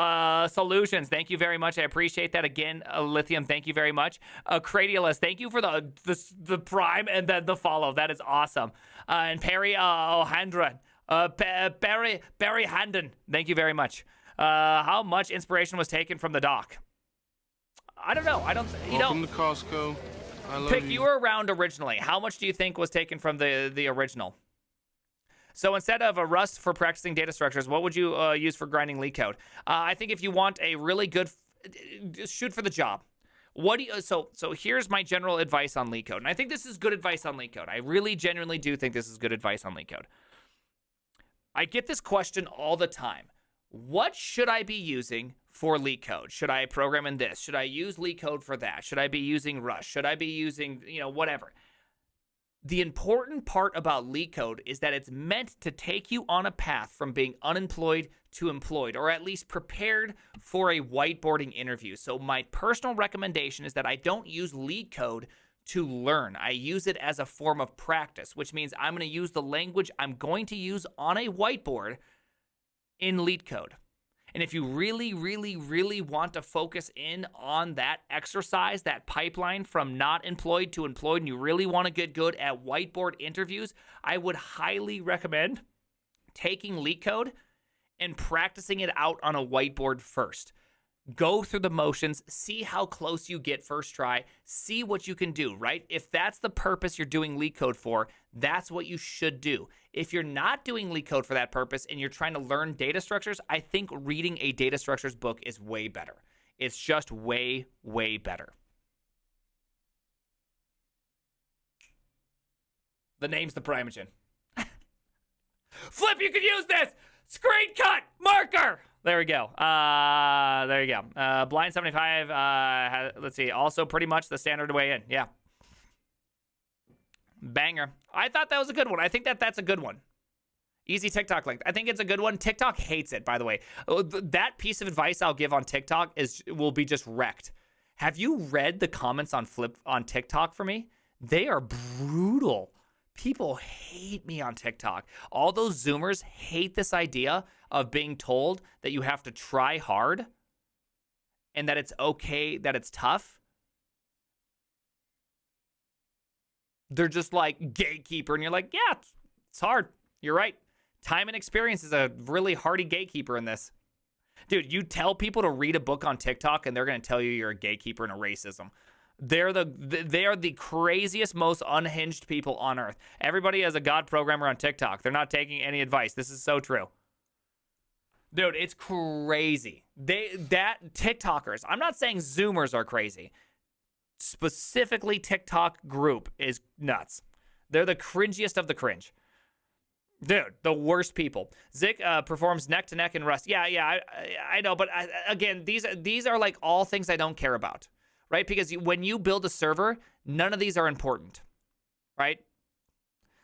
Solutions, thank you very much. I appreciate that. Again, Lithium, thank you very much. Cradialus, thank you for the prime and then the follow. That is awesome. And Perry O'Handran, Barry Handon, thank you very much. How much inspiration was taken from the doc? I don't know. Welcome to Costco. I love Pick, you. you were around originally. How much do you think was taken from the original? So instead of a Rust for practicing data structures, what would you use for grinding leak code? I think if you want a really good, shoot for the job. What do you? So here's my general advice on leak code, and I think this is good advice on leak code. I really genuinely do think this is good advice on leak code. I get this question all the time. What should I be using for leak code? Should I program in this? Should I use leak code for that? Should I be using Rust? Should I be using, whatever? The important part about leak code is that it's meant to take you on a path from being unemployed to employed, or at least prepared for a whiteboarding interview. So my personal recommendation is that I don't use leak code to learn. I use it as a form of practice, which means I'm going to use the language I'm going to use on a whiteboard in leak code. And if you really, really, really want to focus in on that exercise, that pipeline from not employed to employed, and you really want to get good at whiteboard interviews, I would highly recommend taking leak code and practicing it out on a whiteboard first. Go through the motions, see how close you get first try, see what you can do, right? If that's the purpose you're doing leak code for, that's what you should do. If you're not doing leak code for that purpose and you're trying to learn data structures, I think reading a data structures book is way better. It's just way, way better. The name's the Primogen. Flip, you could use this! Screen cut! Marker! There we go. There you go. Blind 75, let's see, also pretty much the standard way in. Yeah. Banger. I thought that was a good one. I think that's a good one. Easy TikTok link. I think it's a good one. TikTok hates it, by the way. That piece of advice I'll give on TikTok will be just wrecked. Have you read the comments on TikTok for me? They are brutal. People hate me on TikTok. All those Zoomers hate this idea of being told that you have to try hard and that it's okay, that it's tough. They're just like gatekeeper, and you're like, yeah, it's hard. You're right. Time and experience is a really hardy gatekeeper in this. Dude, you tell people to read a book on TikTok, and they're going to tell you you're a gatekeeper and a racism. They are the craziest, most unhinged people on earth. Everybody has a God programmer on TikTok. They're not taking any advice. This is so true. Dude, it's crazy. That TikTokers, I'm not saying Zoomers are crazy. Specifically, TikTok group is nuts. They're the cringiest of the cringe. Dude, the worst people. Zik performs neck to neck in Rust. Yeah, I know, but again, these are like all things I don't care about, right? Because when you build a server, none of these are important, right?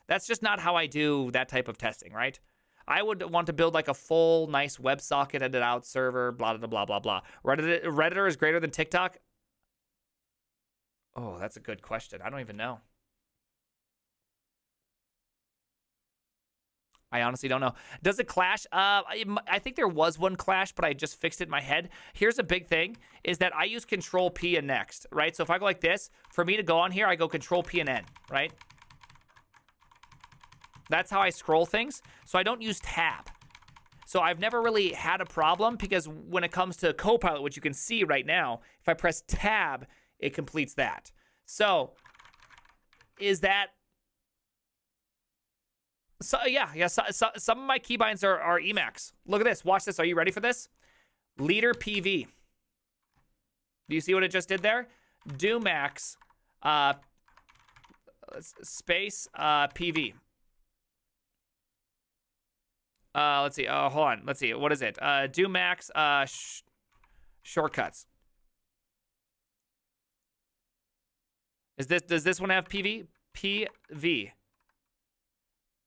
That's just not how I do that type of testing, right? I would want to build like a full, nice WebSocket-ed out server, blah, blah, blah, blah, blah. Redditor is greater than TikTok. Oh, that's a good question. I don't even know. I honestly don't know. Does it clash? I think there was one clash, but I just fixed it in my head. Here's a big thing, is that I use Control P and Next, right? So if I go like this, for me to go on here, I go Control P and N, right? That's how I scroll things. So I don't use Tab. So I've never really had a problem, because when it comes to Copilot, which you can see right now, if I press Tab, it completes that. So is that... So yeah. Some of my keybinds are Emacs. Look at this. Watch this. Are you ready for this? Leader PV. Do you see what it just did there? Do max space PV. Let's see. Hold on. Let's see. What is it? Do max shortcuts. Does this one have PV? PV.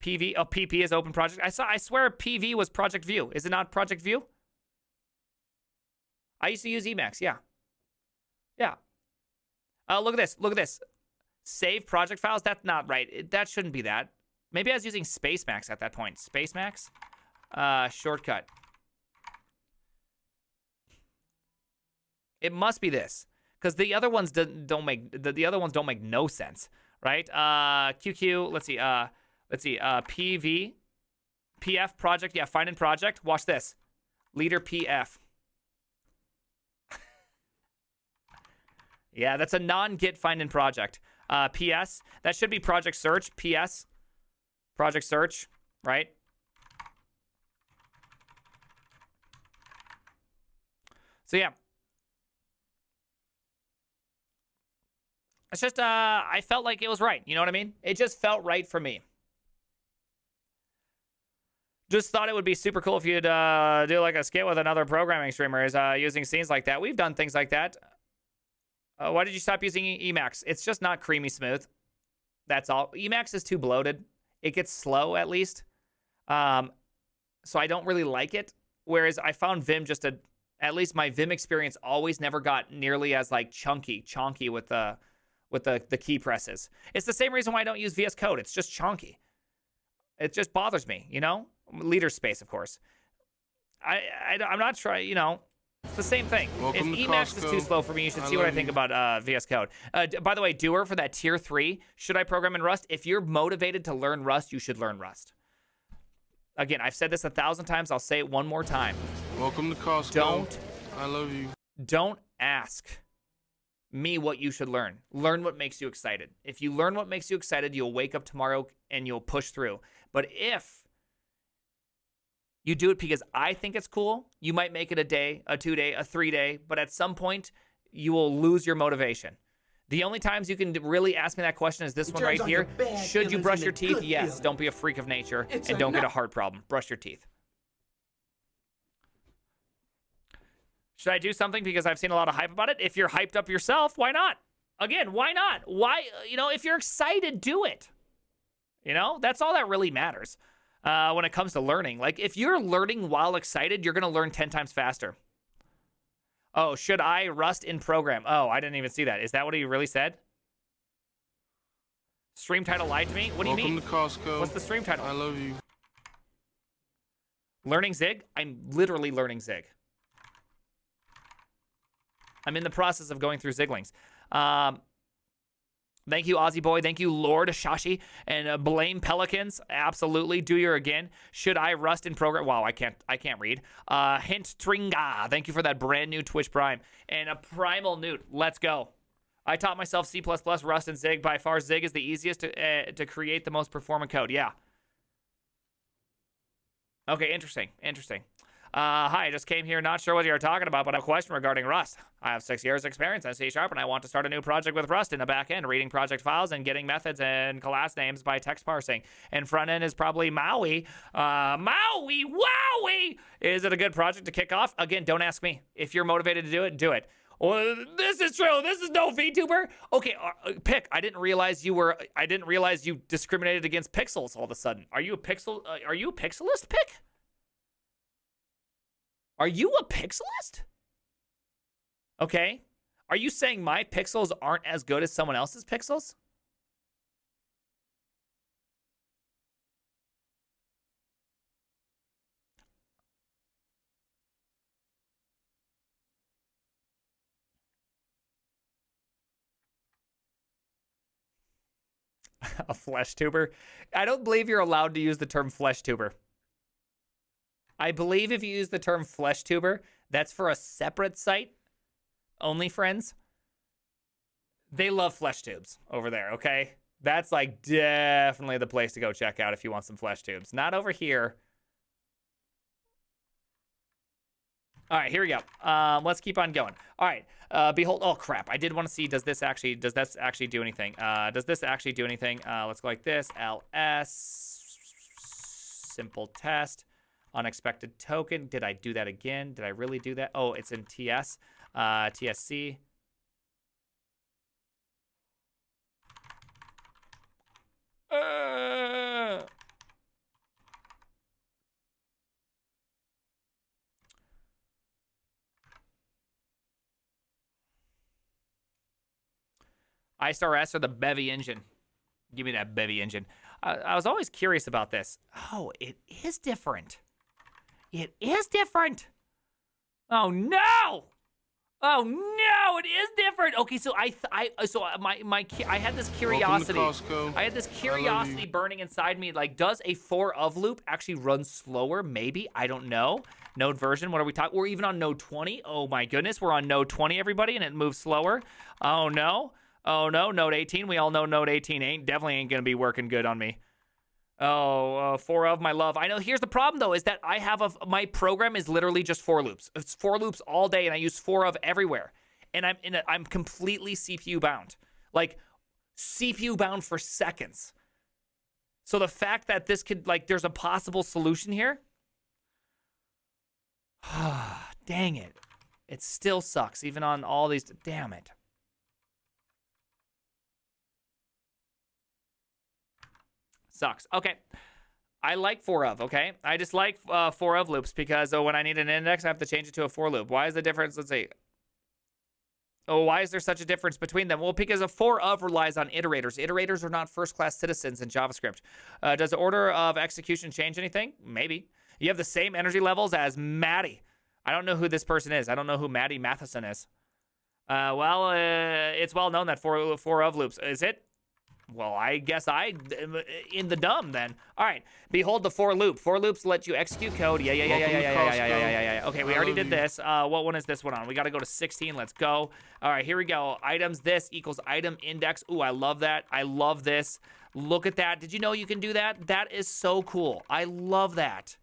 PV. Oh, PP is open project. I swear PV was project view. Is it not project view? I used to use Emacs. Yeah. Look at this. Look at this. Save project files. That's not right. That shouldn't be that. Maybe I was using Spacemax at that point. Spacemax. Shortcut. It must be this, because the other ones don't make the other ones don't make no sense, right? QQ. Let's see. PV, PF project. Yeah, find in project. Watch this. Leader PF. Yeah, that's a non-git find in project. PS, that should be project search. PS, project search, right? So yeah. It's just, I felt like it was right. You know what I mean? It just felt right for me. Just thought it would be super cool if you'd do like a skit with another programming streamers using scenes like that. We've done things like that. Why did you stop using Emacs? It's just not creamy smooth. That's all. Emacs is too bloated. It gets slow, at least. So I don't really like it. Whereas I found Vim at least my Vim experience always never got nearly as like chonky with the key presses. It's the same reason why I don't use VS Code. It's just chonky. It just bothers me, you know? Leader space, of course. I'm not trying, you know. It's the same thing. Welcome if to Emacs Costco. is too slow for me, you should see what I think about VS Code. By the way, Doer for that tier 3, should I program in Rust? If you're motivated to learn Rust, you should learn Rust. Again, I've said this 1,000 times. I'll say it one more time. Welcome to Costco. I love you. Don't ask me what you should learn. Learn what makes you excited. If you learn what makes you excited, you'll wake up tomorrow and you'll push through. But if you do it because I think it's cool, you might make it a day, a 2-day, a 3-day, but at some point, you will lose your motivation. The only times you can really ask me that question is this one right here. Should you brush your teeth? Yes. Don't be a freak of nature and don't get a heart problem. Brush your teeth. Should I do something because I've seen a lot of hype about it? If you're hyped up yourself, why not? Again, why not? Why, if you're excited, do it. That's all that really matters when it comes to learning. Like, if you're learning while excited, you're going to learn 10 times faster. Oh, should I Rust in program? Oh, I didn't even see that. Is that what he really said? Stream title lied to me? What do you mean? Welcome to Costco. What's the stream title? I love you. Learning Zig? I'm literally learning Zig. I'm in the process of going through Ziglings. Thank you, Aussie Boy. Thank you, Lord Shashi. And Blame Pelicans. Absolutely. Do your again. Should I Rust in program? Wow, I can't read. Hint Tringa. Thank you for that brand new Twitch Prime. And a Primal Newt. Let's go. I taught myself C++, Rust, and Zig. By far, Zig is the easiest to create the most performant code. Yeah. Okay, interesting. Hi, I just came here, not sure what you're talking about, but I have a question regarding Rust. I have 6 years experience in C#, and I want to start a new project with Rust in the back end, reading project files and getting methods and class names by text parsing. And front end is probably Maui. Maui, wowie! Is it a good project to kick off? Again, don't ask me. If you're motivated to do it, do it. Well, this is true. This is no VTuber. Okay, Pick. I didn't realize you discriminated against pixels all of a sudden. Are you a pixelist, Pick? Are you a pixelist? Okay. Are you saying my pixels aren't as good as someone else's pixels? A flesh tuber? I don't believe you're allowed to use the term flesh tuber. I believe if you use the term flesh tuber, that's for a separate site. Only Friends. They love flesh tubes over there, okay? That's like definitely the place to go check out if you want some flesh tubes. Not over here. All right, here we go. Let's keep on going. All right, behold. Oh crap! I did want to see. Does this actually do anything? Does this actually do anything? Let's go like this. LS. Simple test. Unexpected token. Did I do that again? Did I really do that? Oh, it's in TS. TSC. iStar S or the Bevy engine? Give me that Bevy engine. I was always curious about this. Oh, it is different. It is different. Oh no! Oh no! It is different. Okay, so I had this curiosity. I had this curiosity burning inside me. Like, does a 4 of loop actually run slower? Maybe. I don't know. Node version. What are we talking? We're even on node 20. Oh my goodness, we're on node 20, everybody, and it moves slower. Oh no. Oh no, node 18. We all know node 18 definitely ain't gonna be working good on me. Oh, 4 of my love. I know. Here's the problem though, is that I have my program is literally just for loops. It's for loops all day, and I use 4 of everywhere. And I'm completely CPU bound, like CPU bound for seconds. So the fact that this could, like, there's a possible solution here. Dang it! It still sucks even on all these. Damn it. Sucks. Okay. I like 4 of, okay? I just like 4 of loops because when I need an index, I have to change it to a for loop. Why is the difference? Let's see. Oh, why is there such a difference between them? Well, because a for of relies on iterators. Iterators are not first-class citizens in JavaScript. Does the order of execution change anything? Maybe. You have the same energy levels as Maddie. I don't know who this person is. I don't know who Maddie Matheson is. It's well known that for of loops. Is it? Well, I guess I in the dumb then. All right. Behold the for loop. For loops let you execute code. Yeah. Okay, we already did this. What one is this one on? We got to go to 16. Let's go. All right, here we go. Items this equals item index. Ooh, I love that. I love this. Look at that. Did you know you can do that? That is so cool. I love that.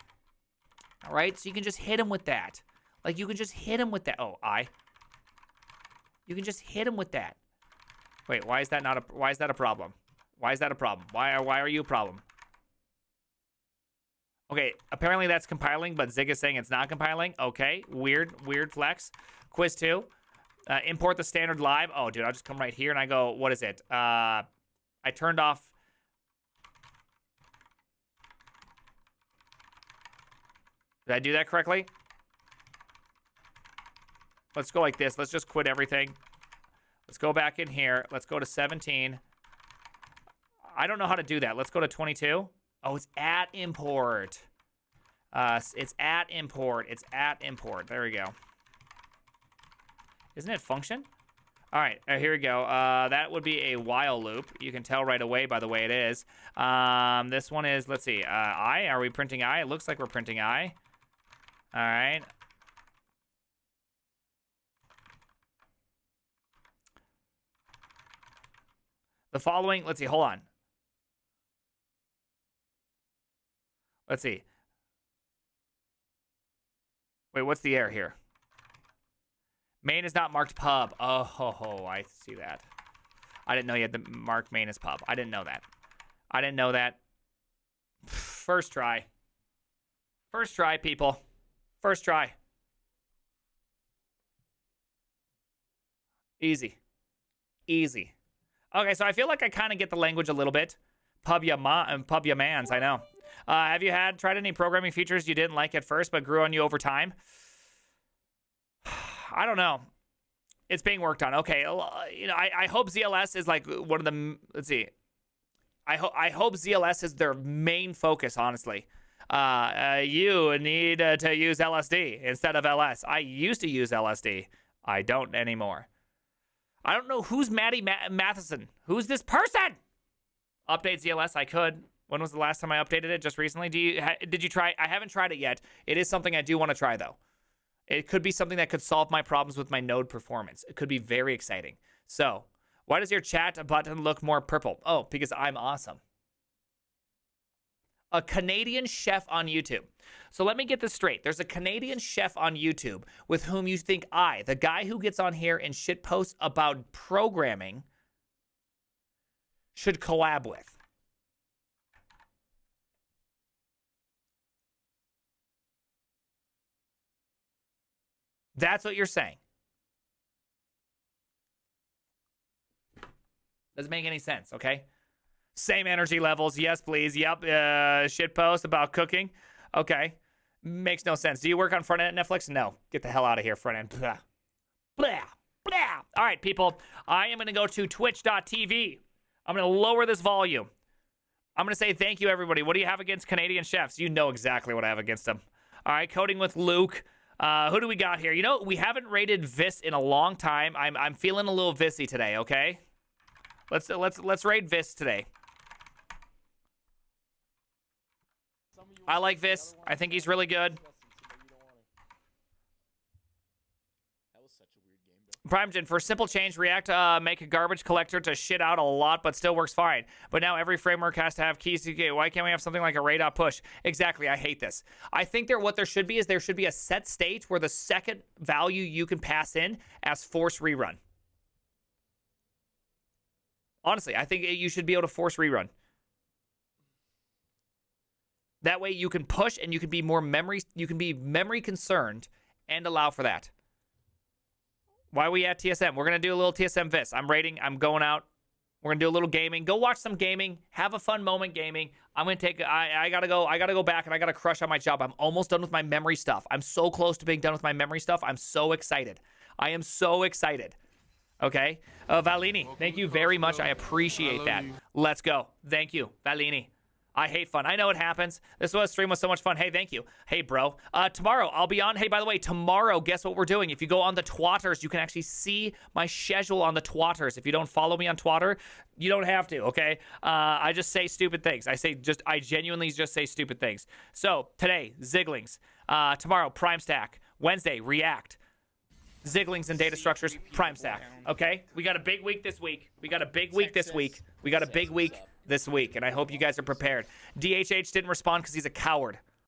All right, so you can just hit him with that. Like, you can just hit him with that. Oh, you can just hit him with that. Wait, why is that a problem? Why is that a problem? Why are you a problem? Okay, apparently that's compiling, but Zig is saying it's not compiling. Okay, weird flex. Quiz 2. Import the standard live. Oh, dude, I'll just come right here and I go, what is it? I turned off. Did I do that correctly? Let's go like this. Let's just quit everything. Let's go back in here. Let's go to 17. I don't know how to do that. Let's go to 22. Oh, it's at import. It's at import. It's at import. There we go. Isn't it function? All right, here we go. That would be a while loop. You can tell right away by the way it is. This one is, let's see, I. Are we printing I? It looks like we're printing I. All right. The following, let's see, hold on. Let's see. Wait, what's the error here? Main is not marked pub. Oh, I see that. I didn't know you had to mark main as pub. I didn't know that. I didn't know that. First try. First try, people. First try. Easy. Easy. Okay, so I feel like I kind of get the language a little bit. Pub ya mans, I know. Have you tried any programming features you didn't like at first but grew on you over time? I don't know. It's being worked on. Okay, you know, I hope ZLS is like one of the. Let's see. I hope ZLS is their main focus. Honestly, you need to use LSD instead of LS. I used to use LSD. I don't anymore. I don't know who's Maddie Matheson. Who's this person? Update ZLS. I could. When was the last time I updated it? Just recently. Did you try? I haven't tried it yet. It is something I do want to try though. It could be something that could solve my problems with my node performance. It could be very exciting. So, why does your chat button look more purple? Oh, because I'm awesome. A Canadian chef on YouTube. So let me get this straight. There's a Canadian chef on YouTube with whom you think I, the guy who gets on here and shit posts about programming, should collab with. That's what you're saying. Doesn't make any sense, okay? Same energy levels. Yes, please. Yep. Shit post about cooking. Okay. Makes no sense. Do you work on front end at Netflix? No. Get the hell out of here, front end. Blah. Blah. Blah. All right, people. I am going to go to twitch.tv. I'm going to lower this volume. I'm going to say thank you, everybody. What do you have against Canadian chefs? You know exactly what I have against them. All right, Coding with Luke. Who do we got here? You know, we haven't rated Vis in a long time. I'm feeling a little Vissy today, okay? Let's raid Vis today. I like Vis. I think he's really good. Primegen, for simple change, React make a garbage collector to shit out a lot, but still works fine. But now every framework has to have keys. Why can't we have something like a ray.push? Exactly, I hate this. I think what there should be is there should be a set state where the second value you can pass in as force rerun. Honestly, I think you should be able to force rerun. That way you can push and you can be more memory concerned and allow for that. Why are we at TSM? We're going to do a little TSM Vis. I'm rating. I'm going out. We're going to do a little gaming. Go watch some gaming. Have a fun moment gaming. I'm going to take I got to go. I got to go back and I got to crush on my job. I'm almost done with my memory stuff. I'm so close to being done with my memory stuff. I'm so excited. I am so excited. Okay? Valini, thank you very much. I appreciate that. Let's go. Thank you, Valini. I hate fun. I know it happens. This stream was so much fun. Hey, thank you. Hey, bro. Tomorrow, I'll be on. Hey, by the way, tomorrow, guess what we're doing? If you go on the Twatters, you can actually see my schedule on the Twatters. If you don't follow me on Twatter, you don't have to, okay? I just say stupid things. I genuinely just say stupid things. So, today, Ziglings. Tomorrow, Prime Stack. Wednesday, React. Ziglings and data structures, Prime Stack. Okay? We got a big week this week. We got a big week this week. We got a big week this week, and I hope you guys are prepared. DHH didn't respond because he's a coward.